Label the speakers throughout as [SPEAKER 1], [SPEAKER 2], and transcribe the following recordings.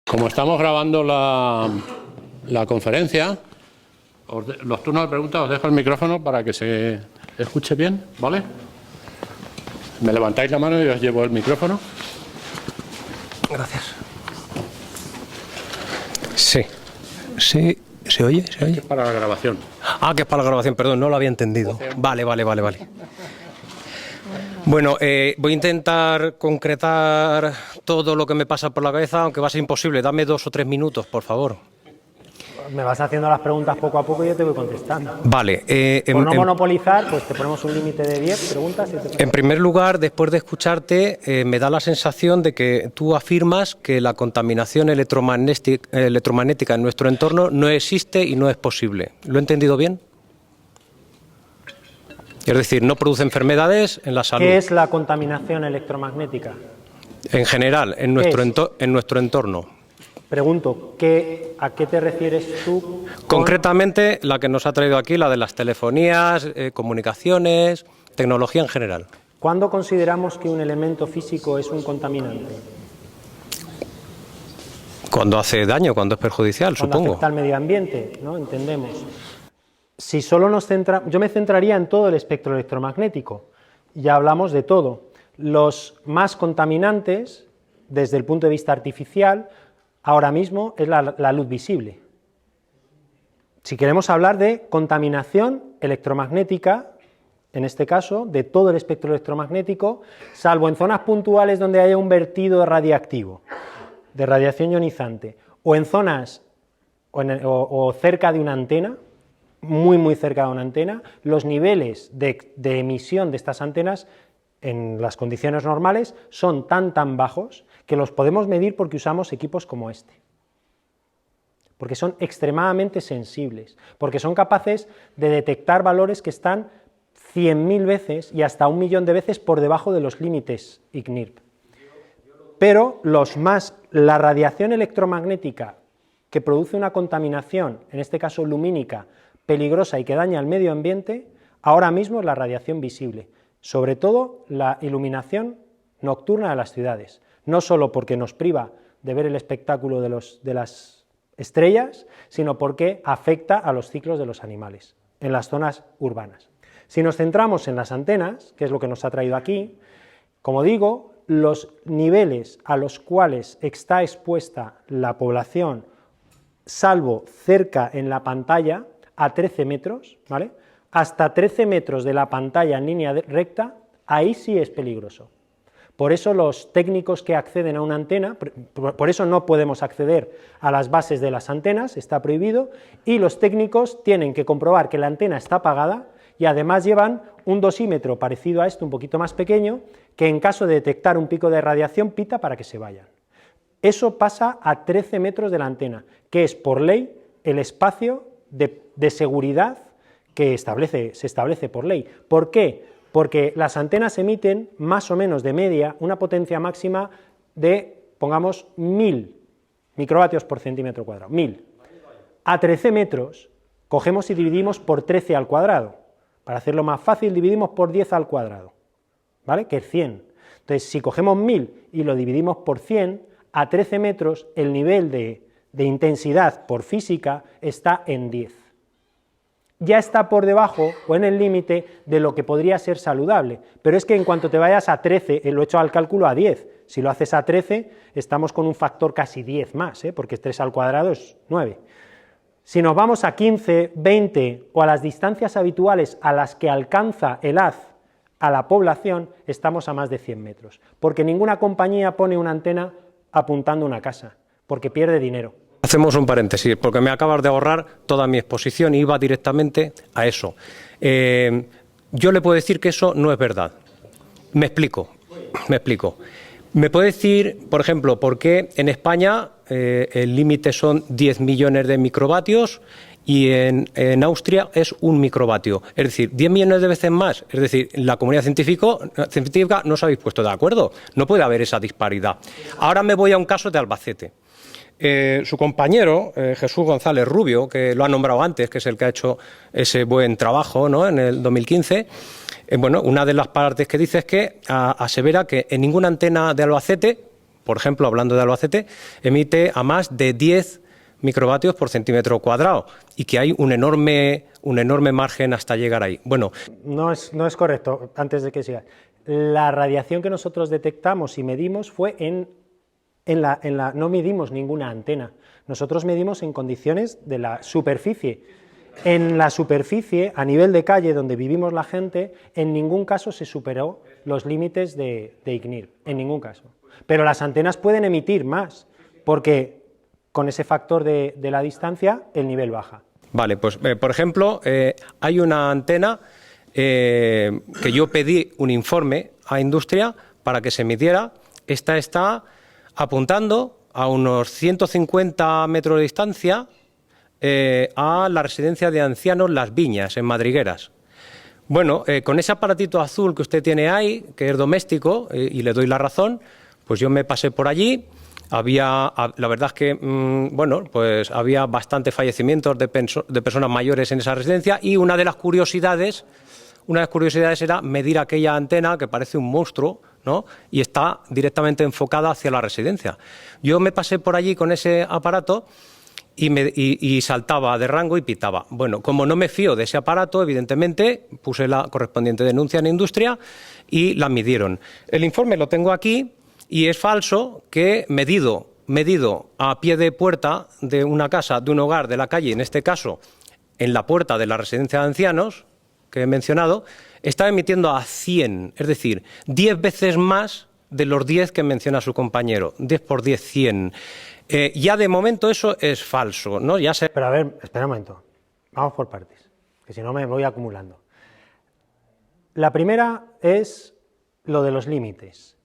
[SPEAKER 1] Como estamos grabando la conferencia, los turnos de preguntas os dejo el micrófono para que se escuche bien, ¿vale? Me levantáis la mano y os llevo el micrófono.
[SPEAKER 2] Gracias. Sí. Sí. ¿Se oye? ¿Se oye?
[SPEAKER 1] Es para la grabación.
[SPEAKER 2] Ah, que es para la grabación, perdón, no lo había entendido. Vale. Bueno, voy a intentar concretar todo lo que me pasa por la cabeza, aunque va a ser imposible. Dame 2 o 3 minutos, por favor.
[SPEAKER 3] Me vas haciendo las preguntas poco a poco y yo te voy contestando.
[SPEAKER 2] Vale.
[SPEAKER 3] Por no monopolizar, pues te ponemos un límite de 10 preguntas.
[SPEAKER 2] En primer lugar, después de escucharte, me da la sensación de que tú afirmas que la contaminación electromagnética en nuestro entorno no existe y no es posible. ¿Lo he entendido bien? Es decir, no produce enfermedades en la salud.
[SPEAKER 3] ¿Qué es la contaminación electromagnética?
[SPEAKER 2] En general, en nuestro entorno.
[SPEAKER 3] Pregunto, ¿a qué te refieres tú?
[SPEAKER 2] Concretamente, la que nos ha traído aquí, la de las telefonías, comunicaciones, tecnología en general.
[SPEAKER 3] ¿Cuándo consideramos que un elemento físico es un contaminante?
[SPEAKER 2] Cuando hace daño, cuando es perjudicial,
[SPEAKER 3] cuando
[SPEAKER 2] supongo.
[SPEAKER 3] Afecta al medio ambiente, ¿no? Entendemos. Si solo yo me centraría en todo el espectro electromagnético. Ya hablamos de todo. Los más contaminantes, desde el punto de vista artificial, ahora mismo es la luz visible. Si queremos hablar de contaminación electromagnética, en este caso, de todo el espectro electromagnético, salvo en zonas puntuales donde haya un vertido radiactivo, de radiación ionizante, o en zonas o cerca de una antena, muy cerca de una antena, los niveles de emisión de estas antenas en las condiciones normales son tan bajos que los podemos medir porque usamos equipos como este, porque son extremadamente sensibles, porque son capaces de detectar valores que están 100.000 veces y hasta 1.000.000 de veces por debajo de los límites ICNIRP. Pero la radiación electromagnética que produce una contaminación, en este caso lumínica, peligrosa y que daña al medio ambiente, ahora mismo es la radiación visible, sobre todo la iluminación nocturna de las ciudades, no solo porque nos priva de ver el espectáculo de las estrellas, sino porque afecta a los ciclos de los animales en las zonas urbanas. Si nos centramos en las antenas, que es lo que nos ha traído aquí, como digo, los niveles a los cuales está expuesta la población, salvo cerca en la pantalla, a 13 metros, ¿vale? Hasta 13 metros de la pantalla en línea recta, ahí sí es peligroso. Por eso los técnicos que acceden a una antena, por eso no podemos acceder a las bases de las antenas, está prohibido, y los técnicos tienen que comprobar que la antena está apagada y además llevan un dosímetro parecido a este, un poquito más pequeño, que en caso de detectar un pico de radiación pita para que se vayan. Eso pasa a 13 metros de la antena, que es por ley el espacio de seguridad que se establece por ley. ¿Por qué? Porque las antenas emiten más o menos de media una potencia máxima de, pongamos, 1000 microvatios por centímetro cuadrado, 1000. A 13 metros cogemos y dividimos por 13 al cuadrado. Para hacerlo más fácil, dividimos por 10 al cuadrado, ¿vale? Que es 100. Entonces, si cogemos 1000 y lo dividimos por 100, a 13 metros el nivel de intensidad por física está en 10. Ya está por debajo o en el límite de lo que podría ser saludable, pero es que en cuanto te vayas a 13, lo he hecho al cálculo a 10, si lo haces a 13, estamos con un factor casi 10 más, porque 3 al cuadrado es 9. Si nos vamos a 15, 20 o a las distancias habituales a las que alcanza el haz a la población, estamos a más de 100 metros, porque ninguna compañía pone una antena apuntando una casa, porque pierde dinero.
[SPEAKER 2] Hacemos un paréntesis, porque me acabas de ahorrar toda mi exposición y iba directamente a eso. Yo le puedo decir que eso no es verdad. Me explico. ¿Me puede decir, por ejemplo, por qué en España el límite son 10 millones de microvatios y en Austria es 1 microvatio? Es decir, 10 millones de veces más. Es decir, la comunidad científica no os habéis puesto de acuerdo. No puede haber esa disparidad. Ahora me voy a un caso de Albacete. Su compañero, Jesús González Rubio, que lo ha nombrado antes, que es el que ha hecho ese buen trabajo, ¿no?, en el 2015, una de las partes que dice es que asevera que en ninguna antena de Albacete por ejemplo, hablando de Albacete, emite a más de 10 microvatios por centímetro cuadrado y que hay un enorme margen hasta llegar ahí. Bueno,
[SPEAKER 3] no es correcto, antes de que siga. La radiación que nosotros detectamos y medimos fue no medimos ninguna antena. Nosotros medimos en condiciones de la superficie. En la superficie, a nivel de calle, donde vivimos la gente, en ningún caso se superó los límites de ICNIRP, en ningún caso. Pero las antenas pueden emitir más, porque con ese factor de la distancia, el nivel baja.
[SPEAKER 2] Vale, pues por ejemplo, hay una antena que yo pedí un informe a Industria para que se midiera. Esta está apuntando a unos 150 metros de distancia a la residencia de ancianos Las Viñas, en Madrigueras. Bueno, con ese aparatito azul que usted tiene ahí, que es doméstico, y le doy la razón, pues yo me pasé por allí. La verdad es que, bueno, pues había bastantes fallecimientos de personas mayores en esa residencia, y una de las curiosidades era medir aquella antena que parece un monstruo, ¿no? Y está directamente enfocada hacia la residencia. Yo me pasé por allí con ese aparato y saltaba de rango y pitaba. Bueno, como no me fío de ese aparato, evidentemente puse la correspondiente denuncia en Industria y la midieron. El informe lo tengo aquí y es falso que medido a pie de puerta de una casa, de un hogar, de la calle, en este caso en la puerta de la residencia de ancianos que he mencionado, está emitiendo a 100, es decir, 10 veces más de los 10 que menciona su compañero. 10 por 10, 100. Ya de momento eso es falso, ¿no? Ya se...
[SPEAKER 3] Pero a ver, espera un momento. Vamos por partes, que si no me voy acumulando. La primera es lo de los límites.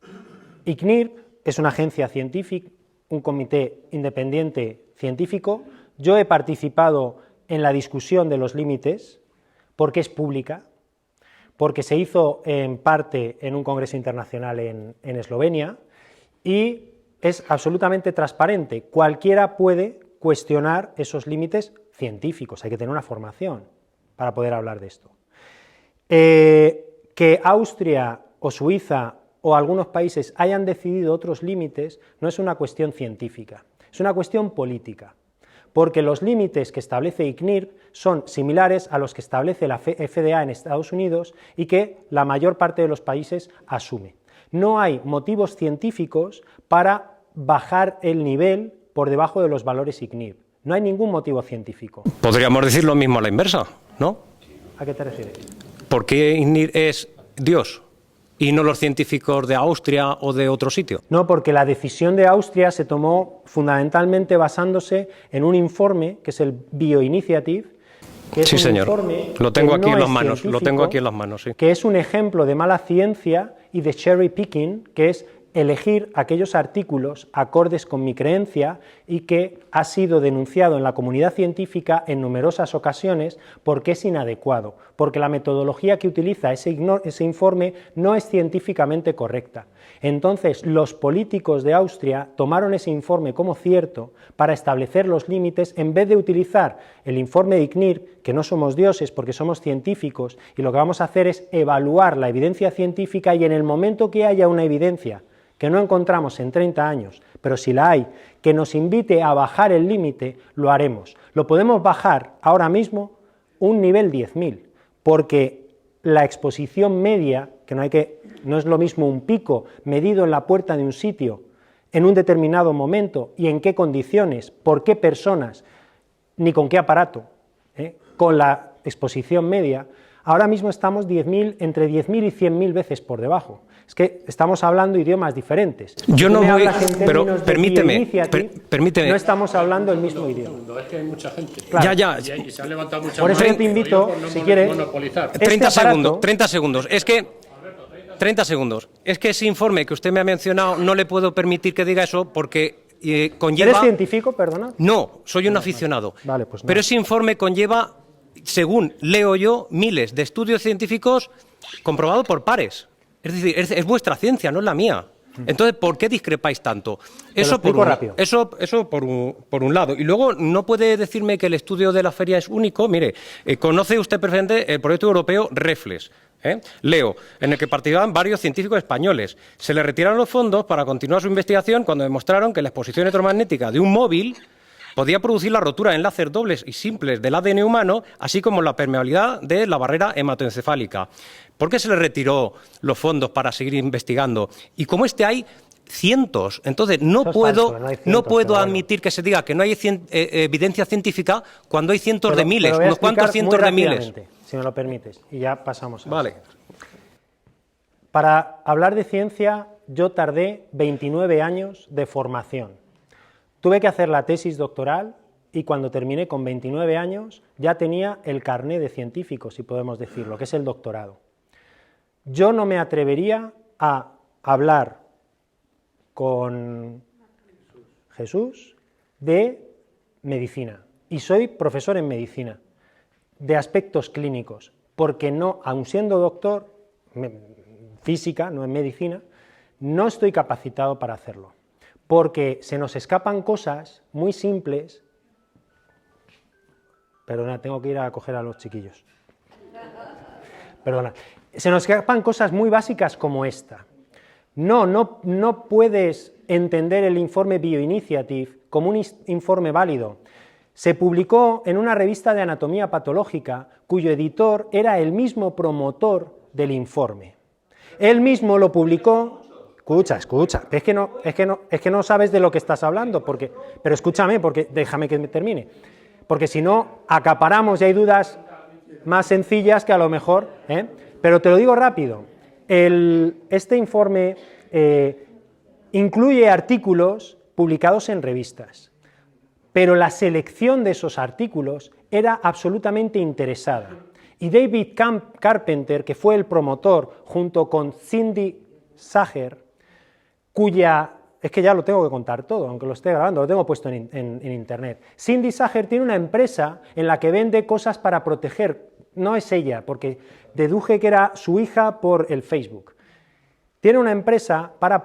[SPEAKER 3] ICNIRP es una agencia científica, un comité independiente científico. Yo he participado en la discusión de los límites porque es pública, porque se hizo en parte en un congreso internacional en Eslovenia y es absolutamente transparente. Cualquiera puede cuestionar esos límites científicos, hay que tener una formación para poder hablar de esto. Que Austria o Suiza o algunos países hayan decidido otros límites no es una cuestión científica, es una cuestión política, porque los límites que establece ICNIRP son similares a los que establece la FDA en Estados Unidos y que la mayor parte de los países asume. No hay motivos científicos para bajar el nivel por debajo de los valores ICNIRP. No hay ningún motivo científico.
[SPEAKER 2] Podríamos decir lo mismo a la inversa, ¿no?
[SPEAKER 3] ¿A qué te refieres?
[SPEAKER 2] ¿Por qué ICNIRP es Dios y no los científicos de Austria o de otro sitio?
[SPEAKER 3] No, porque la decisión de Austria se tomó fundamentalmente basándose en un informe, que es el Bioinitiative, que es
[SPEAKER 2] sí,
[SPEAKER 3] un
[SPEAKER 2] señor.
[SPEAKER 3] informe
[SPEAKER 2] Lo tengo
[SPEAKER 3] que
[SPEAKER 2] aquí
[SPEAKER 3] no
[SPEAKER 2] en las
[SPEAKER 3] es
[SPEAKER 2] manos, lo tengo aquí en las manos, sí.
[SPEAKER 3] Que es un ejemplo de mala ciencia y de cherry picking, que es elegir aquellos artículos acordes con mi creencia y que ha sido denunciado en la comunidad científica en numerosas ocasiones porque es inadecuado, porque la metodología que utiliza ese informe no es científicamente correcta. Entonces, los políticos de Austria tomaron ese informe como cierto para establecer los límites en vez de utilizar el informe de ICNIRP, que no somos dioses porque somos científicos y lo que vamos a hacer es evaluar la evidencia científica y en el momento que haya una evidencia que no encontramos en 30 años, pero si la hay, que nos invite a bajar el límite, lo haremos. Lo podemos bajar ahora mismo un nivel 10.000, porque la exposición media, que no es lo mismo un pico medido en la puerta de un sitio en un determinado momento y en qué condiciones, por qué personas, ni con qué aparato, con la exposición media, ahora mismo estamos entre 10.000 y 100.000 veces por debajo. Es que estamos hablando idiomas diferentes.
[SPEAKER 2] Yo no voy, pero
[SPEAKER 3] permíteme.
[SPEAKER 2] No
[SPEAKER 3] estamos hablando el mismo idioma.
[SPEAKER 1] No, es que hay mucha gente.
[SPEAKER 3] Claro.
[SPEAKER 1] Y se han levantado muchas
[SPEAKER 3] Por eso yo te invito, si quieres,
[SPEAKER 1] monopolizar.
[SPEAKER 2] 30
[SPEAKER 3] aparato,
[SPEAKER 2] 30 segundos. Es que 30 segundos. Es que ese informe que usted me ha mencionado no le puedo permitir que diga eso porque conlleva...
[SPEAKER 3] ¿Eres científico, perdona?
[SPEAKER 2] No, soy un aficionado.
[SPEAKER 3] Vale, pues no.
[SPEAKER 2] Pero ese informe conlleva, según leo yo, miles de estudios científicos comprobados por pares. Es decir, es vuestra ciencia, no es la mía. Entonces, ¿por qué discrepáis tanto? Eso por un lado. Y luego, no puede decirme que el estudio de la feria es único. Mire, conoce usted perfectamente el proyecto europeo REFLEX. Leo, en el que participaban varios científicos españoles. Se les retiraron los fondos para continuar su investigación cuando demostraron que la exposición electromagnética de un móvil podía producir la rotura de enlaces dobles y simples del ADN humano, así como la permeabilidad de la barrera hematoencefálica. ¿Por qué se les retiró los fondos para seguir investigando? Y como hay cientos. Entonces, no puedo admitir que se diga que no hay evidencia científica cuando hay cientos de miles, unos cuantos cientos de miles.
[SPEAKER 3] Si me lo permites, y ya pasamos a
[SPEAKER 2] Vale.
[SPEAKER 3] eso. Para hablar de ciencia, yo tardé 29 años de formación. Tuve que hacer la tesis doctoral y cuando terminé con 29 años ya tenía el carné de científico, si podemos decirlo, que es el doctorado. Yo no me atrevería a hablar con Jesús de medicina, y soy profesor en medicina, de aspectos clínicos, porque no, aun siendo doctor, física, no en medicina, no estoy capacitado para hacerlo, porque se nos escapan cosas muy simples. Perdona, tengo que ir a coger a los chiquillos. Perdona. Se nos escapan cosas muy básicas como esta. No puedes entender el informe Bioinitiative como un informe válido. Se publicó en una revista de anatomía patológica cuyo editor era el mismo promotor del informe. Él mismo lo publicó. Escucha, es que no sabes de lo que estás hablando, pero escúchame, porque déjame que me termine, porque si no acaparamos y hay dudas más sencillas que a lo mejor, pero te lo digo rápido. Este informe incluye artículos publicados en revistas, pero la selección de esos artículos era absolutamente interesada. Y David Carpenter, que fue el promotor, junto con Cindy Sager, es que ya lo tengo que contar todo, aunque lo esté grabando, lo tengo puesto en internet. Cindy Sager tiene una empresa en la que vende cosas para proteger, no es ella, porque deduje que era su hija por el Facebook. Tiene una empresa para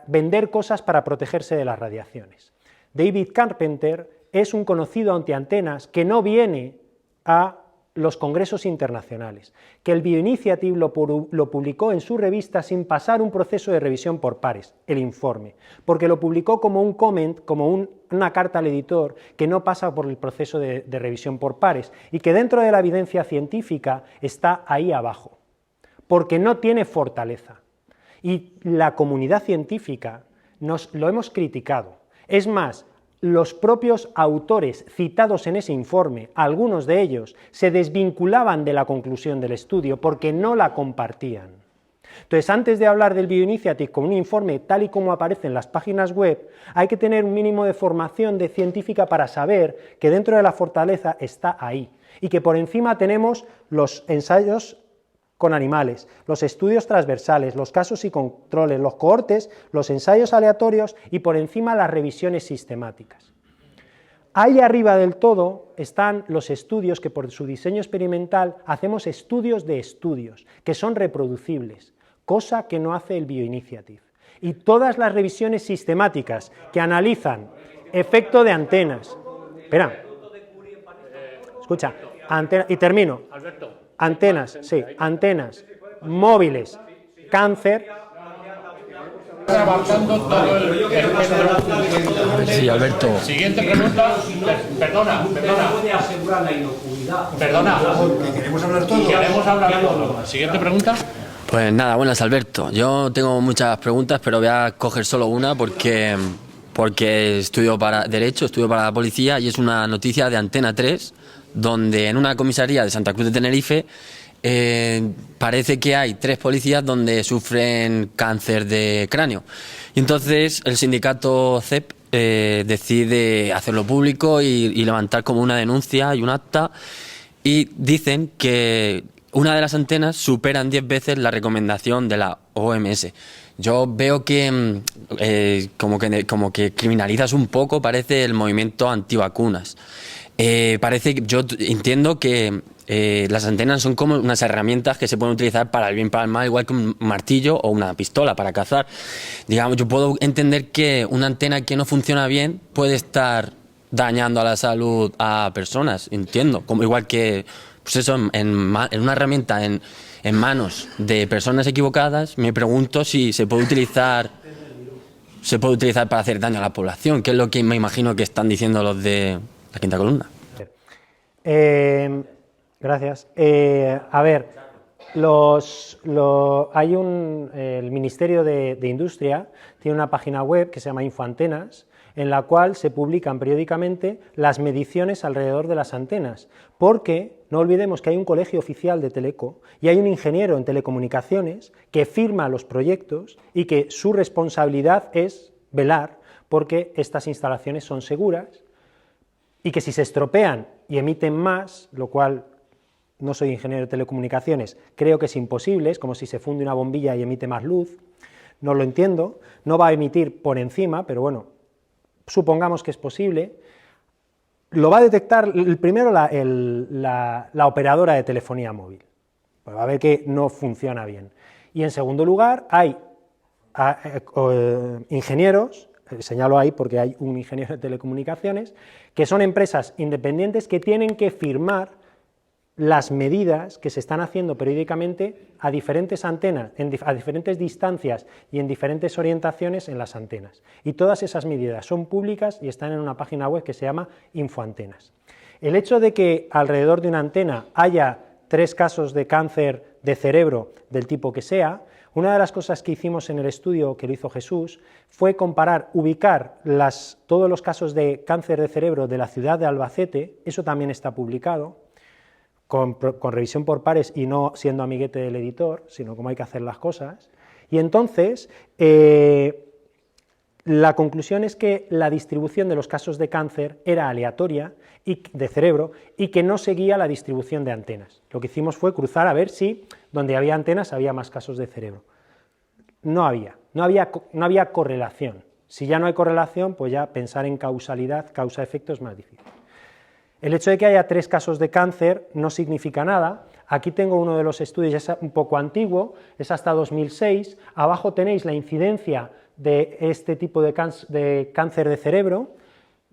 [SPEAKER 3] vender cosas para protegerse de las radiaciones. David Carpenter es un conocido antiantenas que no viene a los congresos internacionales, que el Bioinitiative lo publicó en su revista sin pasar un proceso de revisión por pares, el informe, porque lo publicó como un comment, como una carta al editor que no pasa por el proceso de revisión por pares y que dentro de la evidencia científica está ahí abajo, porque no tiene fortaleza. Y la comunidad científica lo hemos criticado. Es más, los propios autores citados en ese informe, algunos de ellos, se desvinculaban de la conclusión del estudio porque no la compartían. Entonces, antes de hablar del Bioinitiative como un informe tal y como aparece en las páginas web, hay que tener un mínimo de formación científica para saber que dentro de la fortaleza está ahí y que por encima tenemos los ensayos con animales, los estudios transversales, los casos y controles, los cohortes, los ensayos aleatorios y por encima las revisiones sistemáticas. Ahí arriba del todo están los estudios que por su diseño experimental hacemos estudios de estudios, que son reproducibles, cosa que no hace el Bioinitiative. Y todas las revisiones sistemáticas que analizan efecto de antenas. Espera, escucha, y termino. Antenas, sí, antenas, móviles, cáncer.
[SPEAKER 4] Sí, Alberto.
[SPEAKER 1] Siguiente pregunta. Perdona.
[SPEAKER 5] Queremos hablar todos.
[SPEAKER 1] Queremos hablar todos. Siguiente pregunta.
[SPEAKER 4] Pues nada, buenas, Alberto. Yo tengo muchas preguntas, pero voy a coger solo una porque estudio para Derecho, estudio para la policía y es una noticia de Antena 3, donde en una comisaría de Santa Cruz de Tenerife parece que hay 3 policías donde sufren cáncer de cráneo. Y entonces el sindicato CEP decide hacerlo público y levantar como una denuncia y un acta, y dicen que una de las antenas superan 10 veces la recomendación de la OMS. Yo veo que como que criminalizas un poco, parece, el movimiento antivacunas. Parece que yo entiendo que las antenas son como unas herramientas que se pueden utilizar para el bien, para el mal, igual que un martillo o una pistola para cazar. Digamos, yo puedo entender que una antena que no funciona bien puede estar dañando a la salud a personas, entiendo, como igual que pues eso, en una herramienta en manos de personas equivocadas, me pregunto si se puede utilizar para hacer daño a la población, que es lo que me imagino que están diciendo los de la quinta columna.
[SPEAKER 3] Gracias. A ver, el Ministerio de Industria tiene una página web que se llama Infoantenas, en la cual se publican periódicamente las mediciones alrededor de las antenas, porque no olvidemos que hay un colegio oficial de Teleco y hay un ingeniero en telecomunicaciones que firma los proyectos y que su responsabilidad es velar porque estas instalaciones son seguras y que si se estropean y emiten más, lo cual no soy ingeniero de telecomunicaciones, creo que es imposible, es como si se funde una bombilla y emite más luz, no lo entiendo, no va a emitir por encima, pero bueno, supongamos que es posible, lo va a detectar primero la operadora de telefonía móvil, pues va a ver que no funciona bien. Y en segundo lugar, hay ingenieros, señalo ahí porque hay un ingeniero de telecomunicaciones, que son empresas independientes que tienen que firmar las medidas que se están haciendo periódicamente a diferentes antenas, a diferentes distancias y en diferentes orientaciones en las antenas. Y todas esas medidas son públicas y están en una página web que se llama Infoantenas. El hecho de que alrededor de una antena haya 3 casos de cáncer de cerebro del tipo que sea, una de las cosas que hicimos en el estudio que lo hizo Jesús fue ubicar todos los casos de cáncer de cerebro de la ciudad de Albacete, eso también está publicado, con revisión por pares y no siendo amiguete del editor, sino cómo hay que hacer las cosas. Y entonces, la conclusión es que la distribución de los casos de cáncer era aleatoria de cerebro y que no seguía la distribución de antenas. Lo que hicimos fue cruzar a ver si donde había antenas había más casos de cerebro. No había correlación. Si ya no hay correlación, pues ya pensar en causalidad, causa-efecto es más difícil. El hecho de que haya 3 casos de cáncer no significa nada. Aquí tengo uno de los estudios, es un poco antiguo, es hasta 2006. Abajo tenéis la incidencia de este tipo de cáncer de cerebro.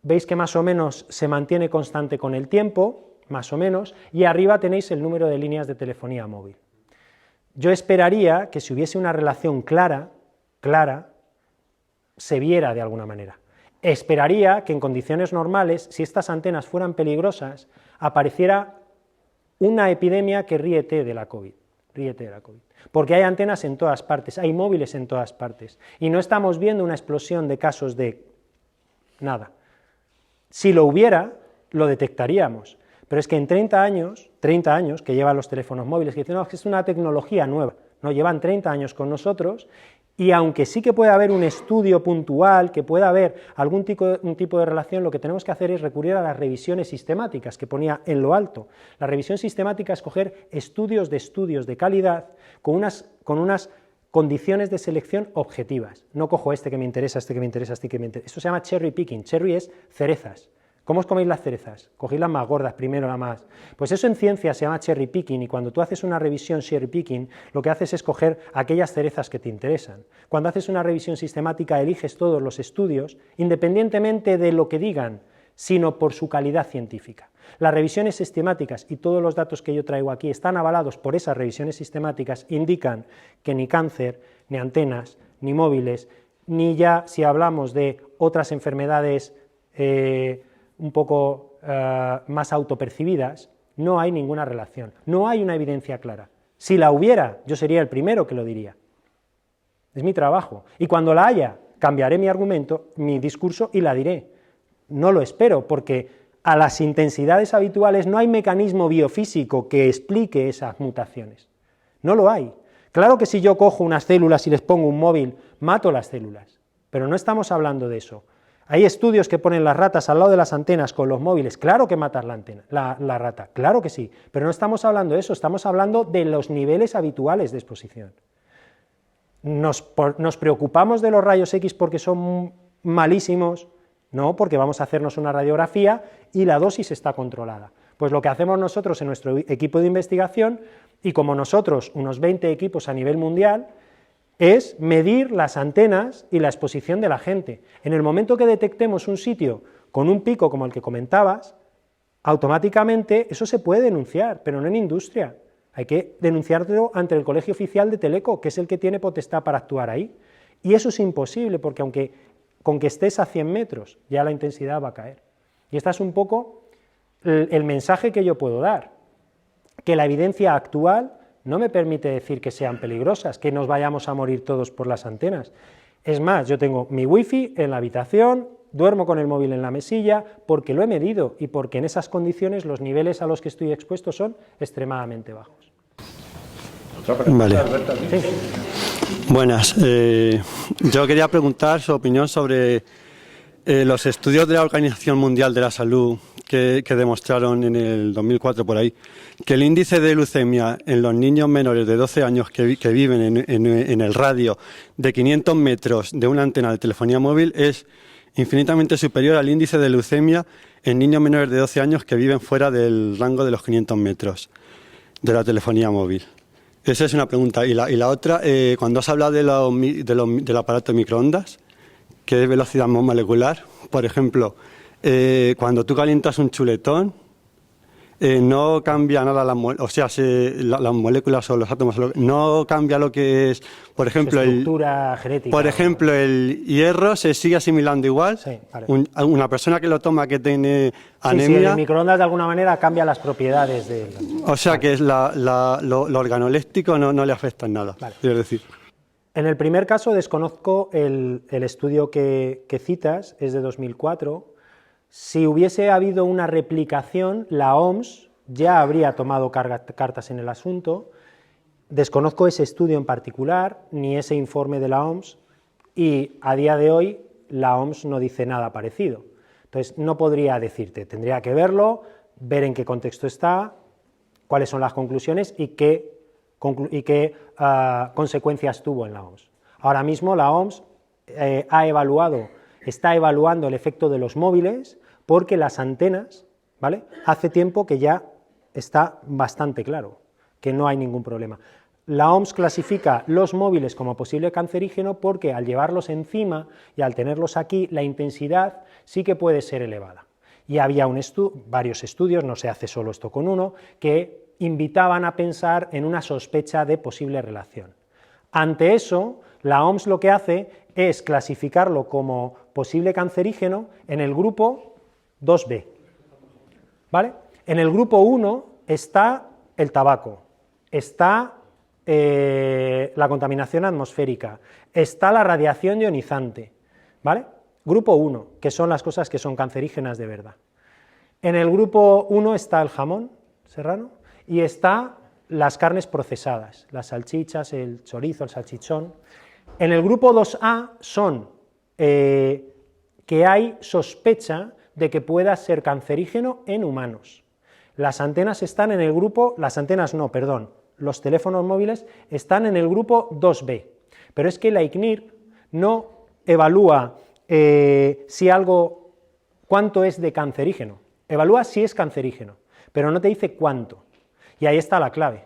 [SPEAKER 3] Veis que más o menos se mantiene constante con el tiempo, más o menos, y arriba tenéis el número de líneas de telefonía móvil. Yo esperaría que si hubiese una relación clara, se viera de alguna manera. Esperaría que en condiciones normales, si estas antenas fueran peligrosas, apareciera una epidemia que ríete de la COVID, porque hay antenas en todas partes, hay móviles en todas partes, y no estamos viendo una explosión de casos de nada. Si lo hubiera, lo detectaríamos, pero es que en 30 años que llevan los teléfonos móviles, que dicen, no, es una tecnología nueva, no, llevan 30 años con nosotros. Y aunque sí que puede haber un estudio puntual, que pueda haber un tipo de relación, lo que tenemos que hacer es recurrir a las revisiones sistemáticas, que ponía en lo alto. La revisión sistemática es coger estudios de calidad con unas condiciones de selección objetivas. No cojo este que me interesa, este que me interesa, este que me interesa. Esto se llama cherry picking. Cherry es cerezas. ¿Cómo os coméis las cerezas? Cogéis las más gordas, primero la más. Pues eso en ciencia se llama cherry picking, y cuando tú haces una revisión cherry picking, lo que haces es coger aquellas cerezas que te interesan. Cuando haces una revisión sistemática, eliges todos los estudios, independientemente de lo que digan, sino por su calidad científica. Las revisiones sistemáticas y todos los datos que yo traigo aquí están avalados por esas revisiones sistemáticas, indican que ni cáncer, ni antenas, ni móviles, ni ya si hablamos de otras enfermedades un poco más autopercibidas, no hay ninguna relación, no hay una evidencia clara. Si la hubiera, yo sería el primero que lo diría. Es mi trabajo. Y cuando la haya, cambiaré mi argumento, mi discurso y la diré. No lo espero, porque a las intensidades habituales no hay mecanismo biofísico que explique esas mutaciones. No lo hay. Claro que si yo cojo unas células y les pongo un móvil, mato las células, pero no estamos hablando de eso. Hay estudios que ponen las ratas al lado de las antenas con los móviles, claro que matas la rata, claro que sí, pero no estamos hablando de eso, estamos hablando de los niveles habituales de exposición. ¿Nos preocupamos de los rayos X porque son malísimos? No, porque vamos a hacernos una radiografía y la dosis está controlada. Pues lo que hacemos nosotros en nuestro equipo de investigación, y como nosotros, unos 20 equipos a nivel mundial, es medir las antenas y la exposición de la gente. En el momento que detectemos un sitio con un pico como el que comentabas, automáticamente eso se puede denunciar, pero no en industria. Hay que denunciarlo ante el Colegio Oficial de Teleco, que es el que tiene potestad para actuar ahí. Y eso es imposible, porque aunque con que estés a 100 metros, ya la intensidad va a caer. Y este es un poco el mensaje que yo puedo dar, que la evidencia actual no me permite decir que sean peligrosas, que nos vayamos a morir todos por las antenas. Es más, yo tengo mi wifi en la habitación, duermo con el móvil en la mesilla, porque lo he medido y porque en esas condiciones los niveles a los que estoy expuesto son extremadamente bajos.
[SPEAKER 6] Vale.
[SPEAKER 3] Sí.
[SPEAKER 6] Buenas. Yo quería preguntar su opinión sobre los estudios de la Organización Mundial de la Salud que demostraron en el 2004 por ahí, que el índice de leucemia en los niños menores de 12 años que viven en el radio de 500 metros de una antena de telefonía móvil es infinitamente superior al índice de leucemia en niños menores de 12 años que viven fuera del rango de los 500 metros de la telefonía móvil. Esa es una pregunta. Y la otra, cuando has hablado del aparato de microondas, que es velocidad molecular, por ejemplo, cuando tú calientas un chuletón, no cambia nada, las moléculas o los átomos, no cambia lo que es, por ejemplo,
[SPEAKER 3] estructura genética.
[SPEAKER 6] Por ejemplo, el hierro se sigue asimilando igual.
[SPEAKER 3] Sí, vale.
[SPEAKER 6] Una persona que lo toma que tiene anemia.
[SPEAKER 3] Sí, el microondas de alguna manera cambia las propiedades de.
[SPEAKER 6] O sea que es lo organoléptico no le afecta en nada.
[SPEAKER 3] Vale.
[SPEAKER 6] Quiero decir.
[SPEAKER 3] En el primer caso desconozco el estudio que citas, es de 2004. Si hubiese habido una replicación, la OMS ya habría tomado cartas en el asunto. Desconozco ese estudio en particular, ni ese informe de la OMS, y a día de hoy la OMS no dice nada parecido. Entonces, no podría decirte, tendría que verlo, ver en qué contexto está, cuáles son las conclusiones y qué consecuencias tuvo en la OMS. Ahora mismo la OMS está evaluando el efecto de los móviles, porque las antenas, ¿vale?, hace tiempo que ya está bastante claro que no hay ningún problema. La OMS clasifica los móviles como posible cancerígeno porque al llevarlos encima y al tenerlos aquí, la intensidad sí que puede ser elevada. Y había varios estudios, no se hace solo esto con uno, que invitaban a pensar en una sospecha de posible relación. Ante eso, la OMS lo que hace es clasificarlo como posible cancerígeno en el grupo 2B, ¿vale? En el grupo 1 está el tabaco, está la contaminación atmosférica, está la radiación ionizante, ¿vale? Grupo 1, que son las cosas que son cancerígenas de verdad. En el grupo 1 está el jamón serrano y está las carnes procesadas, las salchichas, el chorizo, el salchichón. En el grupo 2A son que hay sospecha de que pueda ser cancerígeno en humanos. Las antenas están en el grupo, los teléfonos móviles están en el grupo 2B, pero es que la ICNIRP no evalúa cuánto es de cancerígeno, evalúa si es cancerígeno, pero no te dice cuánto, y ahí está la clave,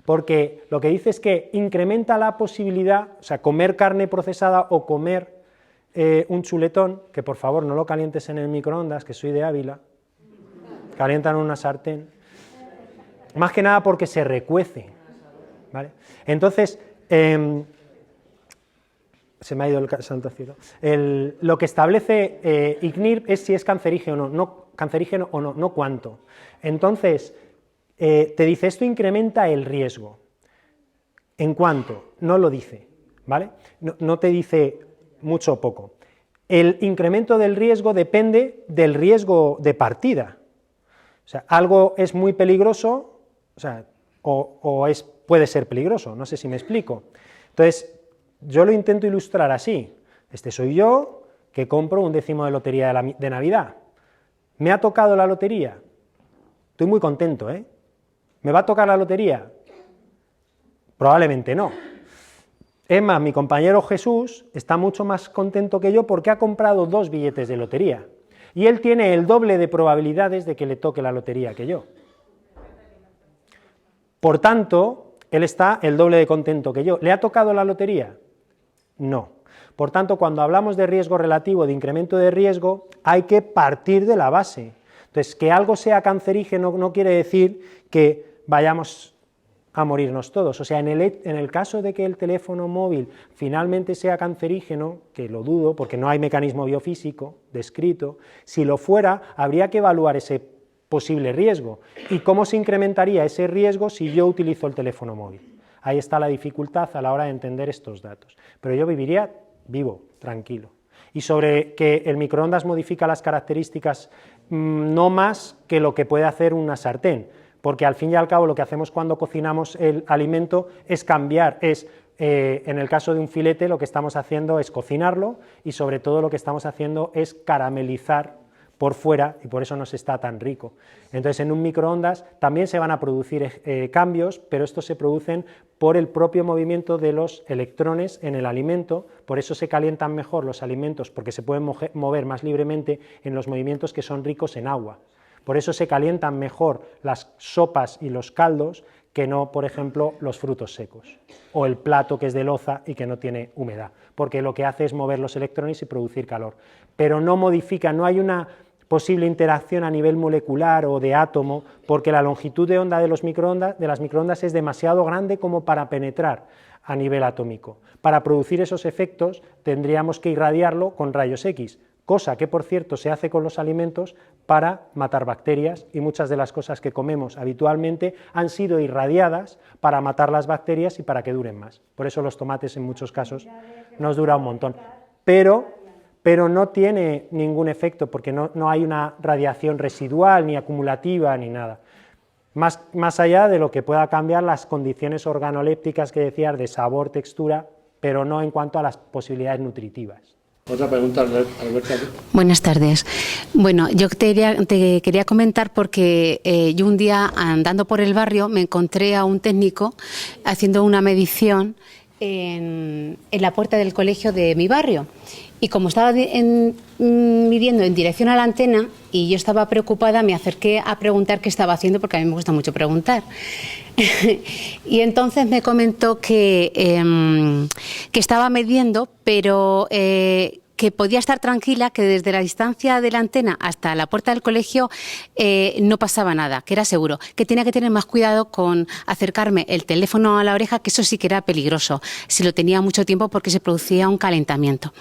[SPEAKER 3] porque lo que dice es que incrementa la posibilidad, o sea, comer carne procesada o comer un chuletón, que por favor no lo calientes en el microondas, que soy de Ávila, calientan en una sartén, más que nada porque se recuece, ¿vale? Entonces, se me ha ido el salto al cielo. Lo que establece ICNIRP es si es cancerígeno o no, no cuánto. Entonces, te dice, esto incrementa el riesgo. ¿En cuánto? No lo dice, ¿vale? No te dice mucho o poco. El incremento del riesgo depende del riesgo de partida. O sea, algo es muy peligroso, puede ser peligroso, no sé si me explico. Entonces, yo lo intento ilustrar así. Este soy yo, que compro un décimo de lotería de Navidad. ¿Me ha tocado la lotería? Estoy muy contento, ¿eh? ¿Me va a tocar la lotería? Probablemente no. Es más, mi compañero Jesús está mucho más contento que yo porque ha comprado 2 billetes de lotería. Y él tiene el doble de probabilidades de que le toque la lotería que yo. Por tanto, él está el doble de contento que yo. ¿Le ha tocado la lotería? No. Por tanto, cuando hablamos de riesgo relativo, de incremento de riesgo, hay que partir de la base Entonces, que algo sea cancerígeno no quiere decir que vayamos a morirnos todos. O sea, en el caso de que el teléfono móvil finalmente sea cancerígeno, que lo dudo porque no hay mecanismo biofísico descrito, si lo fuera, habría que evaluar ese posible riesgo. ¿Y cómo se incrementaría ese riesgo si yo utilizo el teléfono móvil? Ahí está la dificultad a la hora de entender estos datos. Pero yo viviría vivo, tranquilo. Y sobre que el microondas modifica las características no más que lo que puede hacer una sartén, porque al fin y al cabo lo que hacemos cuando cocinamos el alimento es cambiar, en el caso de un filete lo que estamos haciendo es cocinarlo y sobre todo lo que estamos haciendo es caramelizar por fuera y por eso nos está tan rico. Entonces en un microondas también se van a producir cambios, pero estos se producen por el propio movimiento de los electrones en el alimento, por eso se calientan mejor los alimentos porque se pueden mover más libremente en los movimientos que son ricos en agua. Por eso se calientan mejor las sopas y los caldos que no, por ejemplo, los frutos secos o el plato que es de loza y que no tiene humedad, porque lo que hace es mover los electrones y producir calor, pero no modifica, no hay una posible interacción a nivel molecular o de átomo, porque la longitud de onda de las microondas es demasiado grande como para penetrar a nivel atómico. Para producir esos efectos tendríamos que irradiarlo con rayos X, cosa que, por cierto, se hace con los alimentos para matar bacterias y muchas de las cosas que comemos habitualmente han sido irradiadas para matar las bacterias y para que duren más. Por eso los tomates en muchos casos nos dura un montón. Pero no tiene ningún efecto porque no hay una radiación residual, ni acumulativa, ni nada. Más allá de lo que pueda cambiar las condiciones organolépticas que decías de sabor, textura, pero no en cuanto a las posibilidades nutritivas.
[SPEAKER 1] Otra pregunta, Alberto.
[SPEAKER 7] Buenas tardes. Bueno, yo te quería comentar porque yo un día andando por el barrio me encontré a un técnico haciendo una medición en la puerta del colegio de mi barrio. Y como estaba midiendo en dirección a la antena y yo estaba preocupada, me acerqué a preguntar qué estaba haciendo, porque a mí me gusta mucho preguntar. Y entonces me comentó que estaba midiendo, pero que podía estar tranquila, que desde la distancia de la antena hasta la puerta del colegio no pasaba nada, que era seguro, que tenía que tener más cuidado con acercarme el teléfono a la oreja, que eso sí que era peligroso, si lo tenía mucho tiempo porque se producía un calentamiento.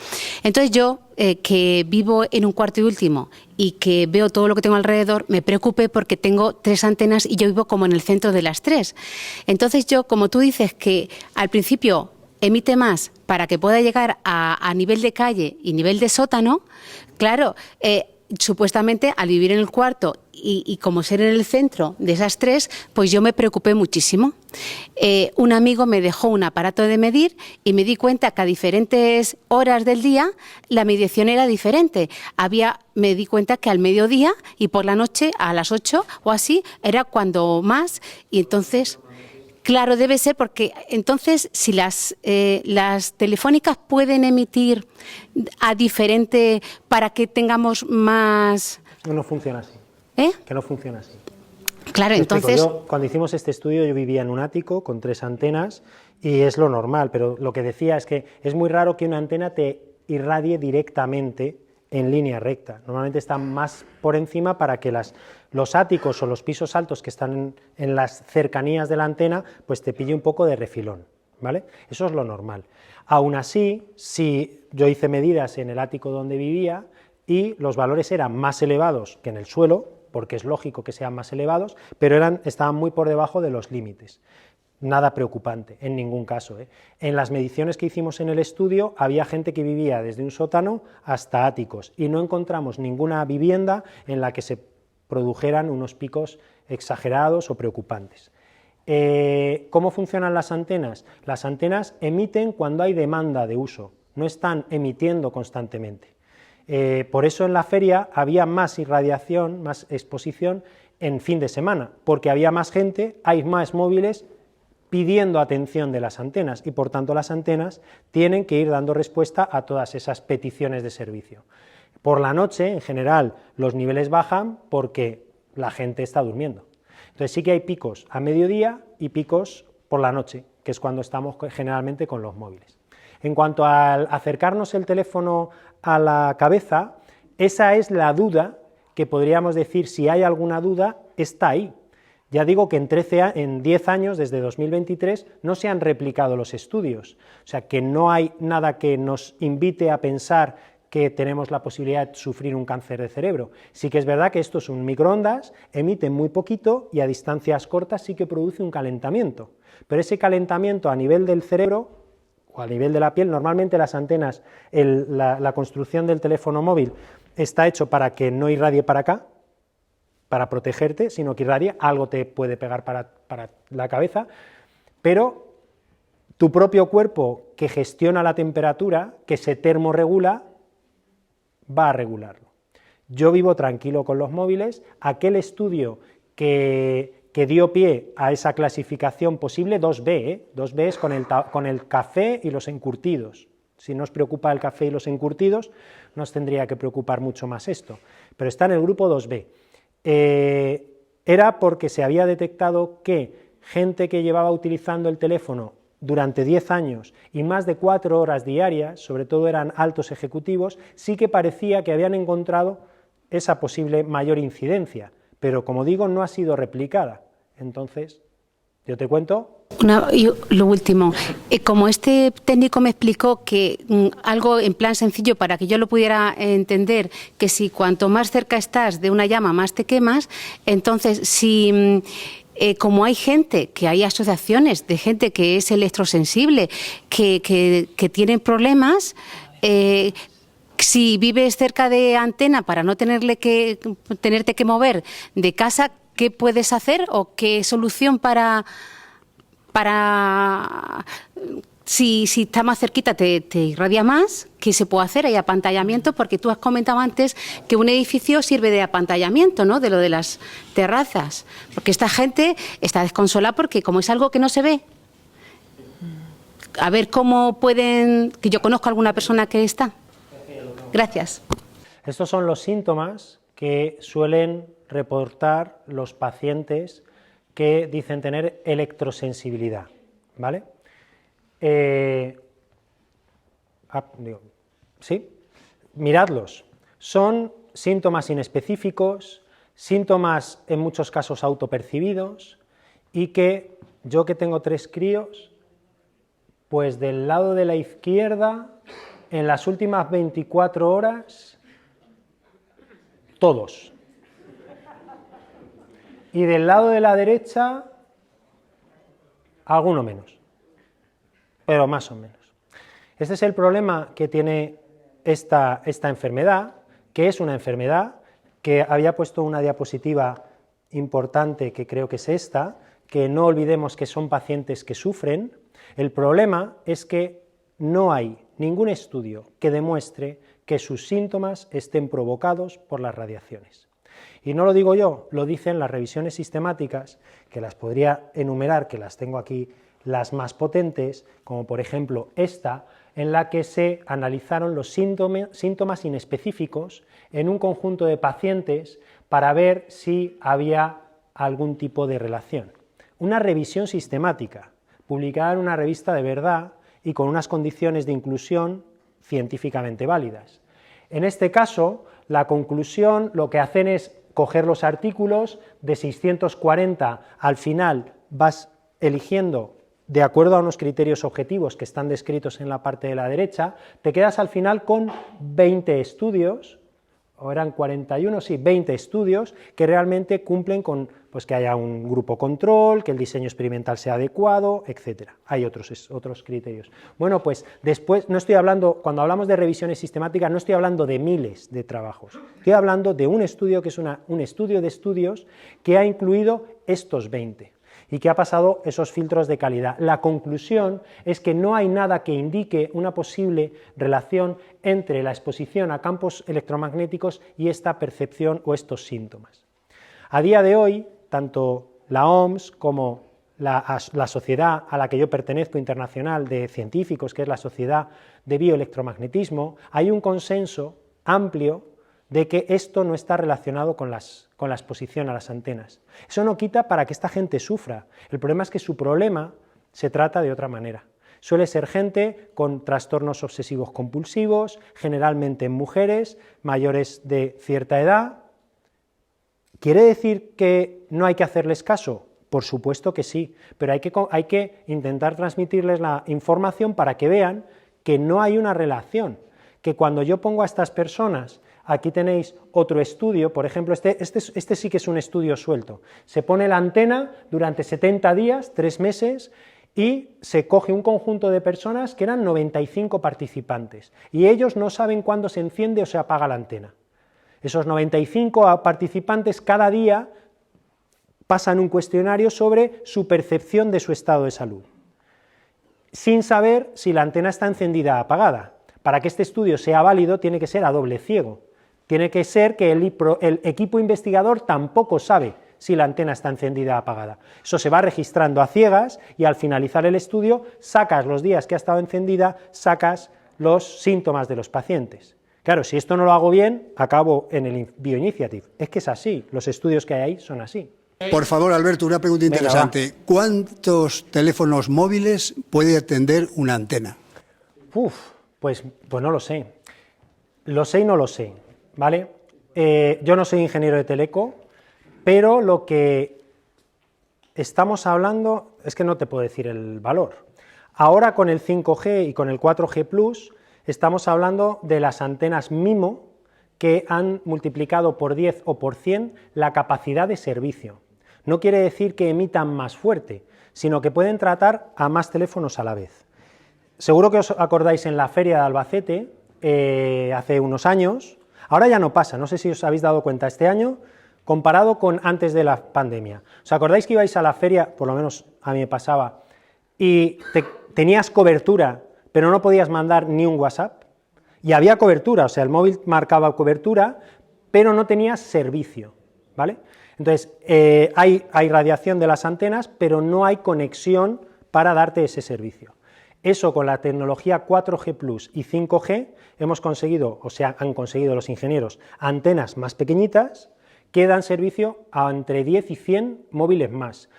[SPEAKER 7] Entonces yo, que vivo en un cuarto y último y que veo todo lo que tengo alrededor, me preocupé porque tengo 3 antenas y yo vivo como en el centro de las 3. Entonces yo, como tú dices que al principio emite más para que pueda llegar a nivel de calle y nivel de sótano, claro, supuestamente al vivir en el cuarto y como ser en el centro de esas 3, pues yo me preocupé muchísimo. Un amigo me dejó un aparato de medir y me di cuenta que a diferentes horas del día la medición era diferente. Me di cuenta que al mediodía y por la noche a las 8 o así era cuando más, y entonces... Claro, debe ser porque entonces si las telefónicas pueden emitir a diferente para que tengamos más...
[SPEAKER 3] No funciona así. Que no funciona así.
[SPEAKER 7] Claro, entonces...
[SPEAKER 3] Cuando hicimos este estudio yo vivía en un ático con 3 antenas y es lo normal, pero lo que decía es que es muy raro que una antena te irradie directamente en línea recta. Normalmente están más por encima para que los áticos o los pisos altos que están en las cercanías de la antena, pues te pille un poco de refilón, ¿vale? Eso es lo normal. Aún así, si yo hice medidas en el ático donde vivía y los valores eran más elevados que en el suelo, porque es lógico que sean más elevados, pero estaban muy por debajo de los límites. Nada preocupante, en ningún caso. En las mediciones que hicimos en el estudio había gente que vivía desde un sótano hasta áticos y no encontramos ninguna vivienda en la que se produjeran unos picos exagerados o preocupantes. ¿Cómo funcionan las antenas? Las antenas emiten cuando hay demanda de uso, no están emitiendo constantemente. Por eso en la feria había más irradiación, más exposición en fin de semana, porque había más gente, hay más móviles pidiendo atención de las antenas y por tanto las antenas tienen que ir dando respuesta a todas esas peticiones de servicio. Por la noche, en general, los niveles bajan porque la gente está durmiendo. Entonces sí que hay picos a mediodía y picos por la noche, que es cuando estamos generalmente con los móviles. En cuanto a acercarnos el teléfono a la cabeza, esa es la duda que podríamos decir, si hay alguna duda, está ahí. Ya digo que en 10 años, desde 2023, no se han replicado los estudios, o sea que no hay nada que nos invite a pensar que tenemos la posibilidad de sufrir un cáncer de cerebro. Sí que es verdad que esto es un microondas, emite muy poquito y a distancias cortas sí que produce un calentamiento, pero ese calentamiento a nivel del cerebro o a nivel de la piel, normalmente las antenas, la construcción del teléfono móvil está hecho para que no irradie para acá, para protegerte, sino que irradia, algo te puede pegar para la cabeza, pero tu propio cuerpo que gestiona la temperatura, que se termorregula, va a regularlo. Yo vivo tranquilo con los móviles, aquel estudio que dio pie a esa clasificación posible, 2B, 2B es con el café y los encurtidos. Si no os preocupa el café y los encurtidos, no os tendría que preocupar mucho más esto, pero está en el grupo 2B. Era porque se había detectado que gente que llevaba utilizando el teléfono durante 10 años y más de 4 horas diarias, sobre todo eran altos ejecutivos, sí que parecía que habían encontrado esa posible mayor incidencia, pero como digo, no ha sido replicada. Entonces, yo te cuento.
[SPEAKER 7] Y lo último, como este técnico me explicó que algo en plan sencillo para que yo lo pudiera entender, que si cuanto más cerca estás de una llama más te quemas, entonces si como hay gente, que hay asociaciones de gente que es electrosensible, que tienen problemas, si vives cerca de antena para no tenerte que mover de casa, ¿qué puedes hacer o qué solución para si está más cerquita te irradia más? ¿Qué se puede hacer? Hay apantallamiento, porque tú has comentado antes que un edificio sirve de apantallamiento, ¿no?, de lo de las terrazas, porque esta gente está desconsolada porque como es algo que no se ve, a ver cómo pueden, que yo conozco a alguna persona que está. Gracias.
[SPEAKER 3] Estos son los síntomas que suelen reportar los pacientes que dicen tener electrosensibilidad, ¿vale? ¿Sí? Miradlos. Son síntomas inespecíficos, síntomas en muchos casos autopercibidos, y que yo, que tengo 3 críos, pues del lado de la izquierda, en las últimas 24 horas, todos. Y del lado de la derecha, alguno menos, pero más o menos. Este es el problema que tiene esta enfermedad, que es una enfermedad, que había puesto una diapositiva importante, que creo que es esta, que no olvidemos que son pacientes que sufren. El problema es que no hay ningún estudio que demuestre que sus síntomas estén provocados por las radiaciones. Y no lo digo yo, lo dicen las revisiones sistemáticas, que las podría enumerar, que las tengo aquí, las más potentes, como por ejemplo esta, en la que se analizaron los síntomas inespecíficos en un conjunto de pacientes para ver si había algún tipo de relación. Una revisión sistemática, publicada en una revista de verdad y con unas condiciones de inclusión científicamente válidas. En este caso, la conclusión, lo que hacen es coger los artículos, de 640 al final vas eligiendo de acuerdo a unos criterios objetivos que están descritos en la parte de la derecha, te quedas al final con 20 estudios, o eran 41, sí, 20 estudios que realmente cumplen con, pues, que haya un grupo control, que el diseño experimental sea adecuado, etcétera. Hay otros criterios. Bueno, pues después, no estoy hablando, cuando hablamos de revisiones sistemáticas, no estoy hablando de miles de trabajos, estoy hablando de un estudio que es un estudio de estudios que ha incluido estos 20 y que ha pasado esos filtros de calidad. La conclusión es que no hay nada que indique una posible relación entre la exposición a campos electromagnéticos y esta percepción o estos síntomas. A día de hoy, tanto la OMS como la sociedad a la que yo pertenezco, internacional, de científicos, que es la Sociedad de Bioelectromagnetismo, hay un consenso amplio de que esto no está relacionado con la exposición a las antenas. Eso no quita para que esta gente sufra. El problema es que su problema se trata de otra manera. Suele ser gente con trastornos obsesivos compulsivos, generalmente en mujeres mayores de cierta edad, ¿Quiere decir que no hay que hacerles caso? Por supuesto que sí, pero hay que intentar transmitirles la información para que vean que no hay una relación, que cuando yo pongo a estas personas, aquí tenéis otro estudio, por ejemplo, este sí que es un estudio suelto, se pone la antena durante 70 días, 3 meses, y se coge un conjunto de personas que eran 95 participantes, y ellos no saben cuándo se enciende o se apaga la antena. Esos 95 participantes cada día pasan un cuestionario sobre su percepción de su estado de salud, sin saber si la antena está encendida o apagada. Para que este estudio sea válido tiene que ser a doble ciego, tiene que ser que el equipo investigador tampoco sabe si la antena está encendida o apagada. Eso se va registrando a ciegas y al finalizar el estudio sacas los días que ha estado encendida, sacas los síntomas de los pacientes. Claro, si esto no lo hago bien, acabo en el Bioinitiative. Es que es así, los estudios que hay ahí son así.
[SPEAKER 5] Por favor, Alberto, una pregunta interesante. ¿Cuántos teléfonos móviles puede atender una antena?
[SPEAKER 3] Pues no lo sé. Lo sé y no lo sé, ¿vale? Yo no soy ingeniero de teleco, pero lo que estamos hablando es que no te puedo decir el valor. Ahora con el 5G y con el 4G+, estamos hablando de las antenas MIMO que han multiplicado por 10 o por 100 la capacidad de servicio. No quiere decir que emitan más fuerte, sino que pueden tratar a más teléfonos a la vez. Seguro que os acordáis en la feria de Albacete, hace unos años, ahora ya no pasa, no sé si os habéis dado cuenta, este año, comparado con antes de la pandemia. ¿Os acordáis que ibais a la feria, por lo menos a mí me pasaba, y tenías cobertura, pero no podías mandar ni un WhatsApp? Y había cobertura, o sea, el móvil marcaba cobertura, pero no tenías servicio, ¿vale? Entonces, hay radiación de las antenas, pero no hay conexión para darte ese servicio. Eso con la tecnología 4G+ y 5G hemos conseguido, o sea, han conseguido los ingenieros, antenas más pequeñitas que dan servicio a entre 10 y 100 móviles más.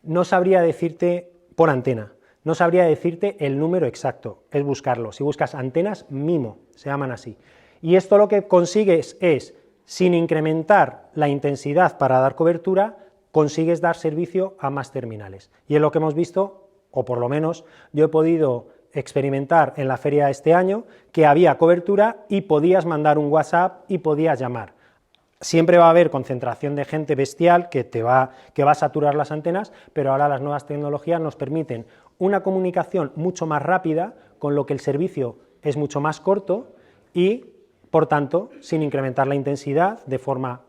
[SPEAKER 3] No sabría decirte por antena, no sabría decirte el número exacto, es buscarlo. Si buscas antenas MIMO, se llaman así. Y esto lo que consigues es, sin incrementar la intensidad para dar cobertura, consigues dar servicio a más terminales. Y es lo que hemos visto, o por lo menos yo he podido experimentar en la feria este año, que había cobertura y podías mandar un WhatsApp y podías llamar. Siempre va a haber concentración de gente bestial que va a saturar las antenas, pero ahora las nuevas tecnologías nos permiten una comunicación mucho más rápida, con lo que el servicio es mucho más corto y, por tanto, sin incrementar la intensidad de forma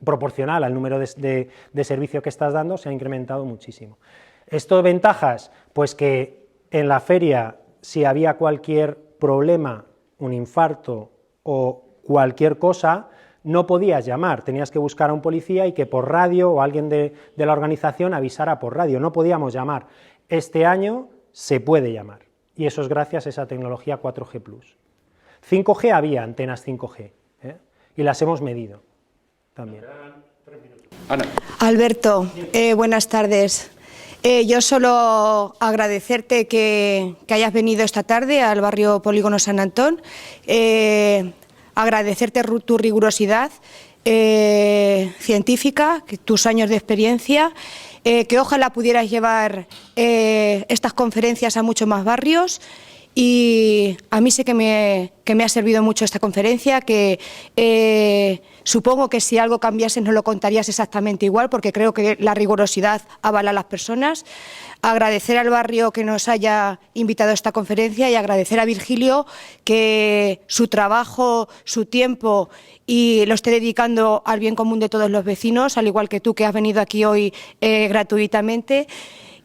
[SPEAKER 3] proporcional al número de servicio que estás dando, se ha incrementado muchísimo. ¿Esto ventajas? Pues que en la feria, si había cualquier problema, un infarto o cualquier cosa, no podías llamar, tenías que buscar a un policía y que por radio o alguien de la organización avisara por radio, no podíamos llamar. Este año se puede llamar y eso es gracias a esa tecnología 4G+. 5G había antenas 5G y las hemos medido también.
[SPEAKER 1] Ana.
[SPEAKER 8] Alberto, buenas tardes. Yo solo agradecerte que hayas venido esta tarde al barrio Polígono San Antón, agradecerte tu rigurosidad científica, tus años de experiencia, que ojalá pudieras llevar estas conferencias a muchos más barrios. Y a mí sé que me ha servido mucho esta conferencia, que supongo que si algo cambiases no lo contarías exactamente igual, porque creo que la rigurosidad avala a las personas. Agradecer al barrio que nos haya invitado a esta conferencia y agradecer a Virgilio que su trabajo, su tiempo y lo esté dedicando al bien común de todos los vecinos, al igual que tú que has venido aquí hoy gratuitamente.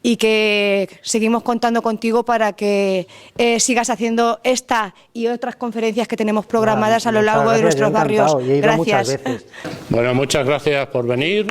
[SPEAKER 8] Y que seguimos contando contigo para que sigas haciendo esta y otras conferencias que tenemos programadas a lo largo de nuestros barrios.
[SPEAKER 3] Gracias.
[SPEAKER 1] Bueno, muchas gracias por venir.